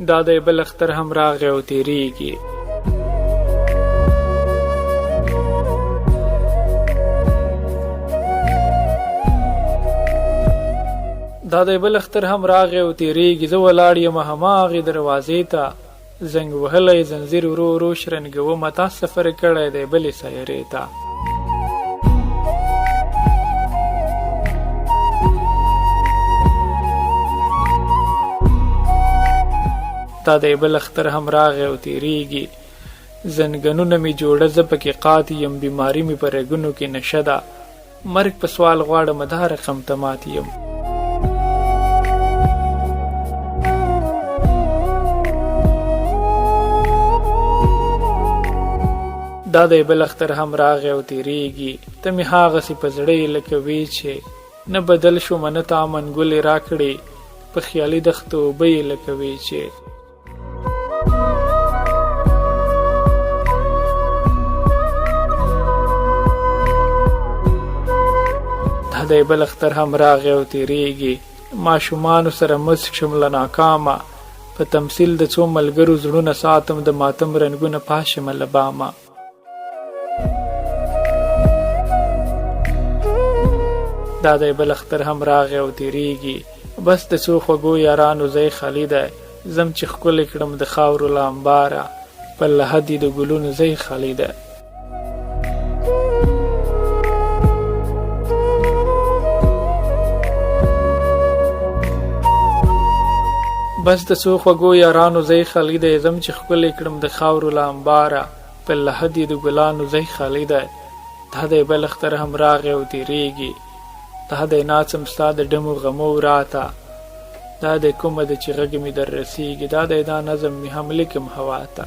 دا دی بل اختر هم راغی او تیریږي. دا دی بل اختر هم راغی او تیریږي. زه ولاړ یم هماغې دروازې ته، زنګ وهلی زنځیر ورو ورو شرنګومه، تا سفر کړی دی بلې سیارې ته. دا دی بل اختر هم راغی او تیریږي. زنګنونه مې جوړه زه پکې قاتې یم، بیماري مې په رګونو کې نشه ده، مرګ په سوال غواړم دا رقم ته مات یم. دا دی بل اختر هم راغی او تیریږي. ته مې هاغسې په زړه یې لکه وې چې نه بدل شومه نه تا امن ګلې راکړې، په خیالي دښتو اوبه یې لکه وې چې. دا دی بل اختر هم راغی او تیریږي. ماشومانو سره مسک شم له ناکامه، په تمثیل د څو ملګرو زړونه ساتم، د ماتم رنګونه پاشمه له بامه. دا دی بل اختر هم راغی او تیریږي. بس د څو خوږو یارانو ځای خالي دی، زم چې ښکلې کړم د خاورو له انباره، په لحد یې د ګلونو ځای خالي دی. بس د څو خوږو یارانو ځای خالي دی، زم چې ښکلې کړم د خاورو له انباره، په لحد یې د ګلانو ځای خالي دی. دا دی بل اختر هم راغی او تیریږي. دا دی ناڅم ستا د ډمو غمو راته، دا دی کومه ده چې غږ مې در رسیږي، دا دی دا نظم مې هم لیکم هوا ته.